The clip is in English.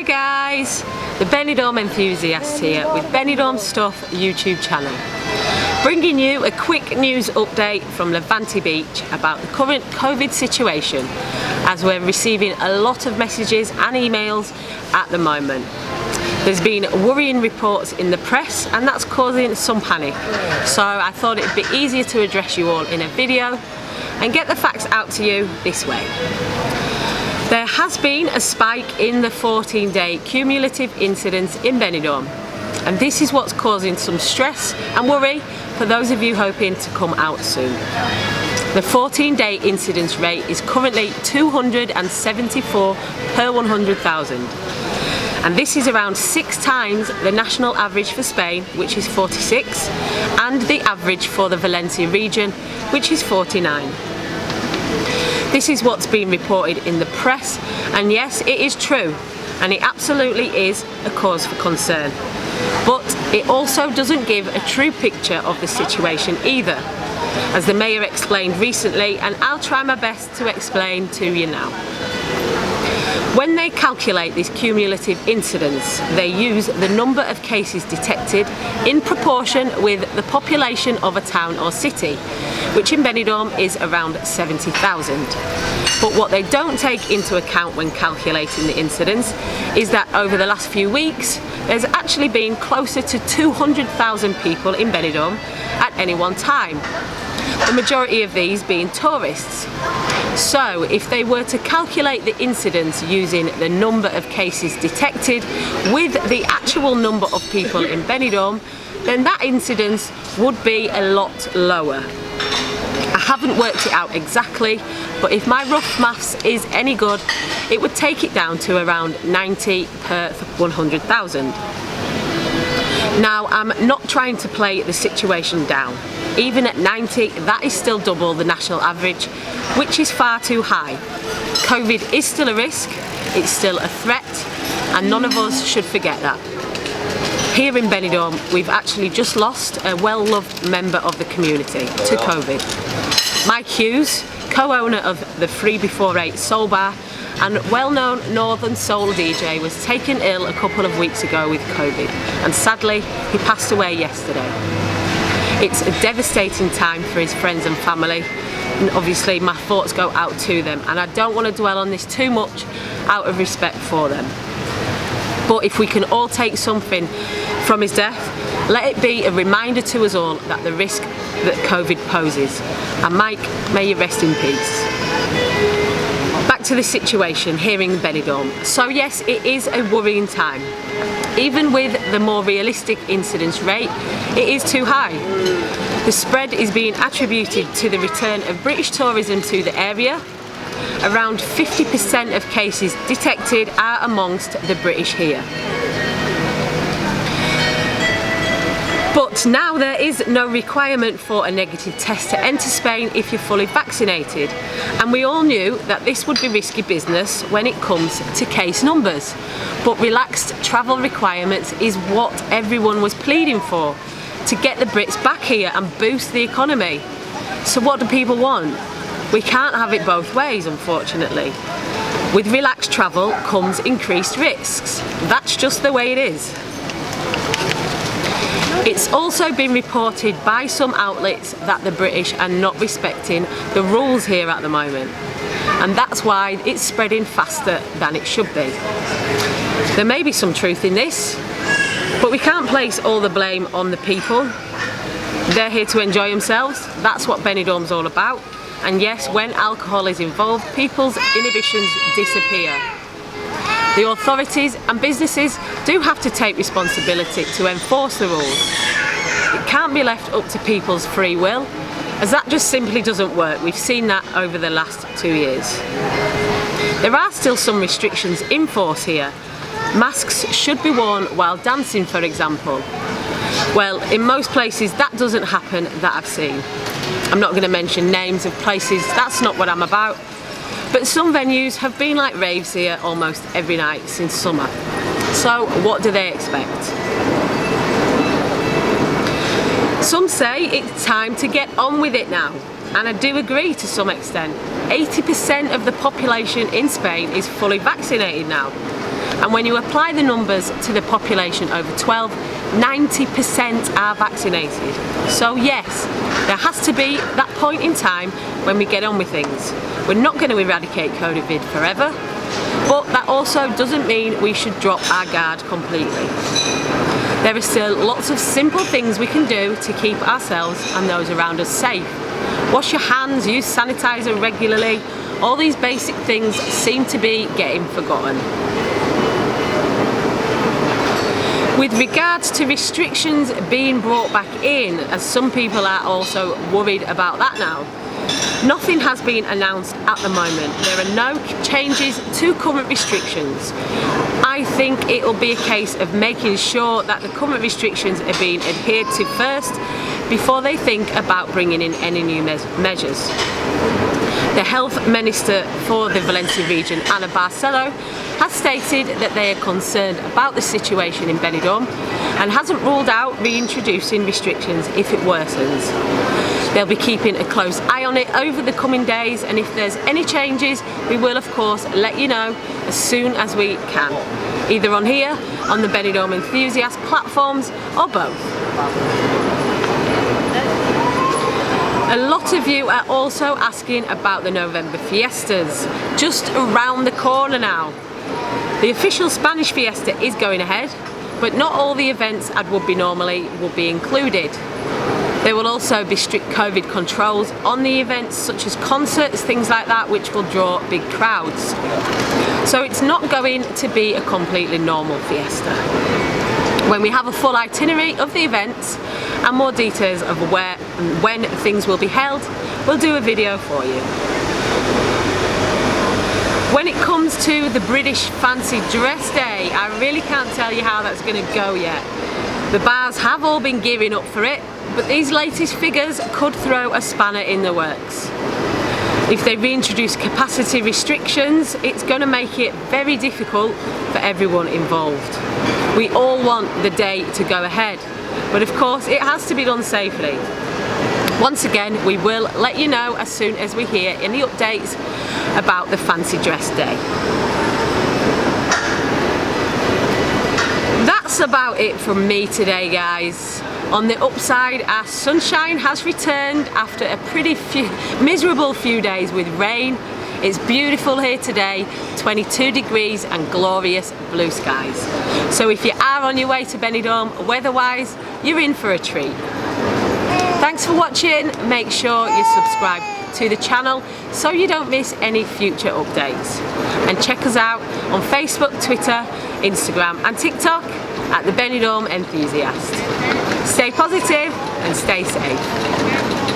Hi guys, the Benidorm Enthusiast here with Benidorm Stuff YouTube channel, bringing you a quick news update from Levante Beach about the current COVID situation, as we're receiving a lot of messages and emails at the moment. There's been worrying reports in the press and that's causing some panic, so I thought it'd be easier to address you all in a video and get the facts out to you this way. There has been a spike in the 14-day cumulative incidence in Benidorm, and this is what's causing some stress and worry for those of you hoping to come out soon. The 14-day incidence rate is currently 274 per 100,000, and this is around 6 times the national average for Spain, which is 46, and the average for the Valencia region, which is 49. This is what's been reported in the press, and yes, it is true, and it absolutely is a cause for concern. But it also doesn't give a true picture of the situation either, as the Mayor explained recently, and I'll try my best to explain to you now. When they calculate this cumulative incidence, they use the number of cases detected in proportion with the population of a town or city, which in Benidorm is around 70,000. But what they don't take into account when calculating the incidence is that over the last few weeks, there's actually been closer to 200,000 people in Benidorm at any one time, the majority of these being tourists. So if they were to calculate the incidence using the number of cases detected with the actual number of people in Benidorm, then that incidence would be a lot lower. I haven't worked it out exactly, but if my rough maths is any good, it would take it down to around 90 per 100,000. Now, I'm not trying to play the situation down. Even at 90, that is still double the national average, which is far too high. COVID is still a risk, it's still a threat, and none of us should forget that. Here in Benidorm, we've actually just lost a well-loved member of the community to COVID. Mike Hughes, co-owner of the 3 Before 8 Soul Bar and well-known Northern Soul DJ, was taken ill a couple of weeks ago with COVID, and sadly, he passed away yesterday. It's a devastating time for his friends and family, and obviously my thoughts go out to them, and I don't want to dwell on this too much out of respect for them. But if we can all take something from his death, let it be a reminder to us all that the risk that COVID poses. And Mike, may you rest in peace. Back to the situation here in Benidorm. So yes, it is a worrying time. Even with the more realistic incidence rate, it is too high. The spread is being attributed to the return of British tourism to the area. Around 50% of cases detected are amongst the British here. But now there is no requirement for a negative test to enter Spain if you're fully vaccinated. And we all knew that this would be risky business when it comes to case numbers. But relaxed travel requirements is what everyone was pleading for, to get the Brits back here and boost the economy. So what do people want? We can't have it both ways, unfortunately. With relaxed travel comes increased risks. That's just the way it is. It's also been reported by some outlets that the British are not respecting the rules here at the moment, and that's why it's spreading faster than it should be. There may be some truth in this, but we can't place all the blame on the people. They're here to enjoy themselves. That's what Benidorm's all about. And yes, when alcohol is involved, people's inhibitions disappear. The authorities and businesses do have to take responsibility to enforce the rules. It can't be left up to people's free will, as that just simply doesn't work. We've seen that over the last 2 years. There are still some restrictions in force here. Masks should be worn while dancing, for example. Well, in most places that doesn't happen that I've seen. I'm not going to mention names of places, that's not what I'm about. But some venues have been like raves here almost every night since summer. So what do they expect? Some say it's time to get on with it now, and I do agree to some extent. 80% of the population in Spain is fully vaccinated now. And when you apply the numbers to the population over 12, 90% are vaccinated. So yes, there has to be that point in time when we get on with things. We're not going to eradicate COVID forever, but that also doesn't mean we should drop our guard completely. There are still lots of simple things we can do to keep ourselves and those around us safe. Wash your hands, use sanitizer regularly. All these basic things seem to be getting forgotten. With regards to restrictions being brought back in, as some people are also worried about that now, nothing has been announced at the moment. There are no changes to current restrictions. I think it will be a case of making sure that the current restrictions are being adhered to first before they think about bringing in any new measures. The Health Minister for the Valencia region, Ana Barcelo, has stated that they are concerned about the situation in Benidorm and hasn't ruled out reintroducing restrictions if it worsens. They'll be keeping a close eye on it over the coming days, and if there's any changes, we will of course let you know as soon as we can, either on here, on the Benidorm Enthusiast platforms, or both. A lot of you are also asking about the November fiestas, just around the corner now. The official Spanish fiesta is going ahead, but not all the events as would be normally will be included. There will also be strict COVID controls on the events, such as concerts, things like that, which will draw big crowds. So it's not going to be a completely normal fiesta. When we have a full itinerary of the events and more details of where and when things will be held, we'll do a video for you. When it comes to the British Fancy Dress Day, I really can't tell you how that's going to go yet. The bars have all been gearing up for it, but these latest figures could throw a spanner in the works. If they reintroduce capacity restrictions, it's going to make it very difficult for everyone involved. We all want the day to go ahead, but of course it has to be done safely. Once again, we will let you know as soon as we hear any updates about the Fancy Dress Day. That's about it from me today, guys. On the upside, our sunshine has returned after a pretty miserable few days with rain. It's beautiful here today, 22 degrees and glorious blue skies. So if you are on your way to Benidorm, weather-wise, you're in for a treat. Thanks for watching. Make sure you subscribe to the channel so you don't miss any future updates. And check us out on Facebook, Twitter, Instagram and TikTok at the Benidorm Enthusiast. Stay positive and stay safe.